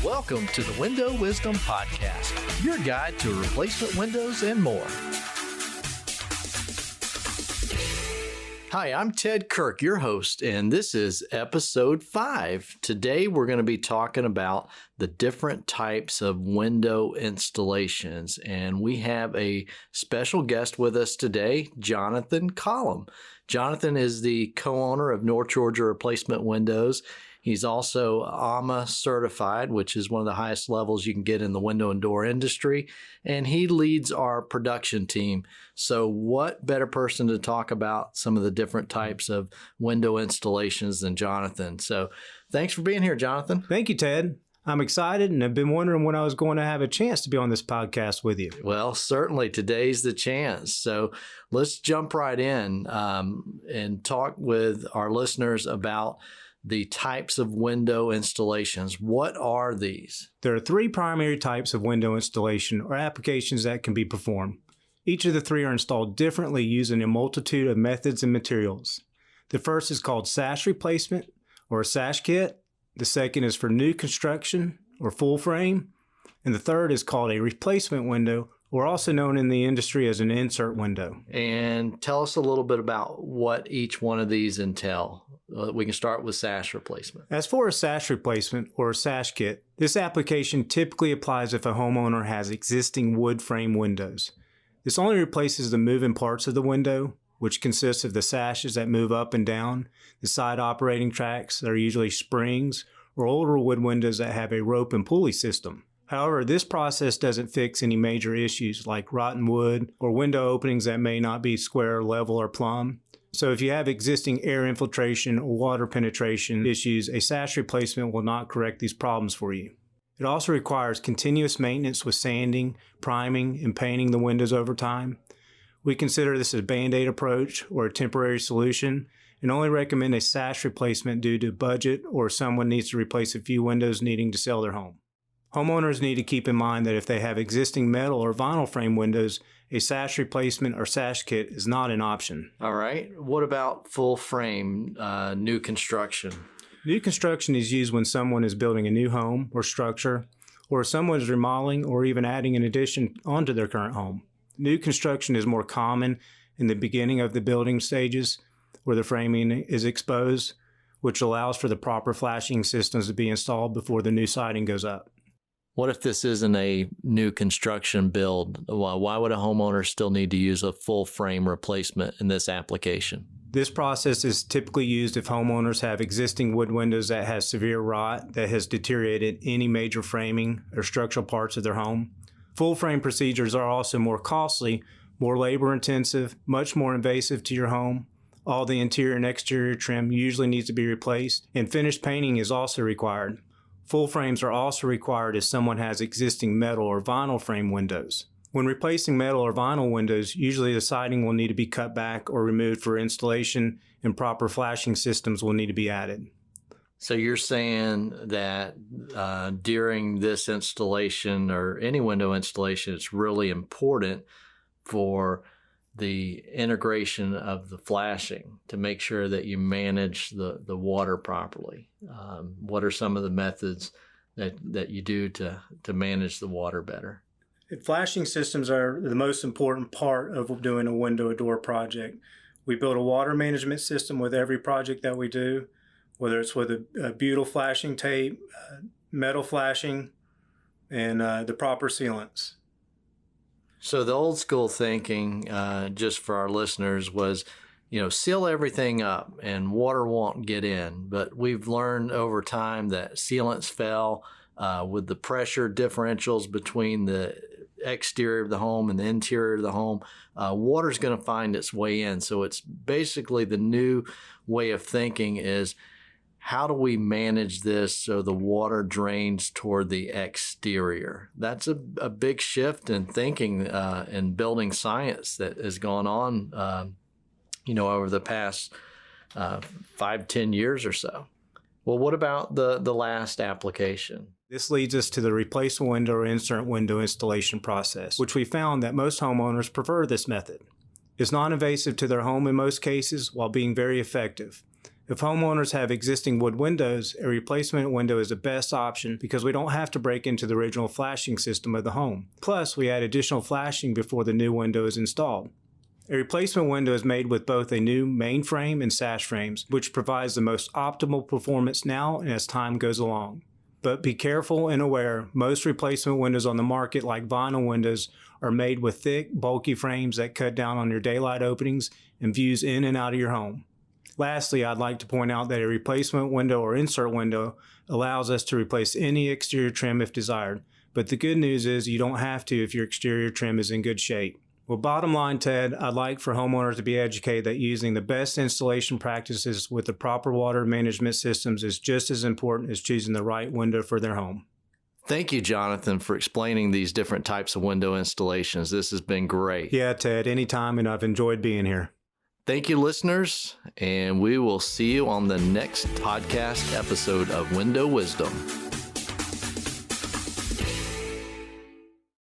Welcome to the Window Wisdom Podcast, your guide to replacement windows and more. Hi, I'm Ted Kirk, your host, and this is episode 5. Today, we're going to be talking about the different types of window installations, and we have a special guest with us today, Jonathan Collum. Jonathan is the co-owner of North Georgia Replacement Windows. He's also AMA certified, which is one of the highest levels you can get in the window and door industry, and he leads our production team. So what better person to talk about some of the different types of window installations than Jonathan? So thanks for being here, Jonathan. Thank you, Ted. I'm excited, and I've been wondering when I was going to have a chance to be on this podcast with you. Well, certainly today's the chance. So let's jump right in and talk with our listeners about the types of window installations. What are these? There are 3 primary types of window installation or applications that can be performed. Each of the 3 are installed differently using a multitude of methods and materials. The first is called Sash Replacement or a Sash kit. The second is for new construction or full frame. And the third is called a replacement window, or also known in the industry as an insert window. And tell us a little bit about what each one of these entail. We can start with sash replacement. As for a sash replacement or a sash kit, this application typically applies if a homeowner has existing wood frame windows. This only replaces the moving parts of the window, which consists of the sashes that move up and down, the side operating tracks that are usually springs, or older wood windows that have a rope and pulley system. However, this process doesn't fix any major issues like rotten wood or window openings that may not be square, level, or plumb. So if you have existing air infiltration or water penetration issues, a sash replacement will not correct these problems for you. It also requires continuous maintenance with sanding, priming, and painting the windows over time. We consider this a Band-Aid approach or a temporary solution and only recommend a sash replacement due to budget or someone needs to replace a few windows needing to sell their home. Homeowners need to keep in mind that if they have existing metal or vinyl frame windows, a sash replacement or sash kit is not an option. All right. What about full frame, new construction? New construction is used when someone is building a new home or structure, or someone is remodeling or even adding an addition onto their current home. New construction is more common in the beginning of the building stages where the framing is exposed, which allows for the proper flashing systems to be installed before the new siding goes up. What if this isn't a new construction build? Why would a homeowner still need to use a full frame replacement in this application? This process is typically used if homeowners have existing wood windows that has severe rot that has deteriorated any major framing or structural parts of their home. Full frame procedures are also more costly, more labor intensive, much more invasive to your home. All the interior and exterior trim usually needs to be replaced, and finished painting is also required. Full frames are also required if someone has existing metal or vinyl frame windows. When replacing metal or vinyl windows, usually the siding will need to be cut back or removed for installation, and proper flashing systems will need to be added. So you're saying that during this installation or any window installation, it's really important for the integration of the flashing to make sure that you manage the water properly. What are some of the methods that you do to manage the water better? Flashing systems are the most important part of doing a window or door project. We build a water management system with every project that we do, whether it's with a butyl flashing tape, metal flashing, and the proper sealants. So the old school thinking, just for our listeners, was, seal everything up and water won't get in. But we've learned over time that sealants fail with the pressure differentials between the exterior of the home and the interior of the home. Water's going to find its way in. So it's basically the new way of thinking is, how do we manage this so the water drains toward the exterior? That's a big shift in thinking and building science that has gone on, over the past 5-10 years or so. Well, what about the last application? This leads us to the replacement window or insert window installation process, which we found that most homeowners prefer this method. It's non-invasive to their home in most cases while being very effective. If homeowners have existing wood windows, a replacement window is the best option because we don't have to break into the original flashing system of the home. Plus, we add additional flashing before the new window is installed. A replacement window is made with both a new main frame and sash frames, which provides the most optimal performance now and as time goes along. But be careful and aware, most replacement windows on the market, like vinyl windows, are made with thick, bulky frames that cut down on your daylight openings and views in and out of your home. Lastly, I'd like to point out that a replacement window or insert window allows us to replace any exterior trim if desired, but the good news is you don't have to if your exterior trim is in good shape. Well, bottom line, Ted, I'd like for homeowners to be educated that using the best installation practices with the proper water management systems is just as important as choosing the right window for their home. Thank you, Jonathan, for explaining these different types of window installations. This has been great. Yeah, Ted, anytime, and I've enjoyed being here. Thank you, listeners, and we will see you on the next podcast episode of Window Wisdom.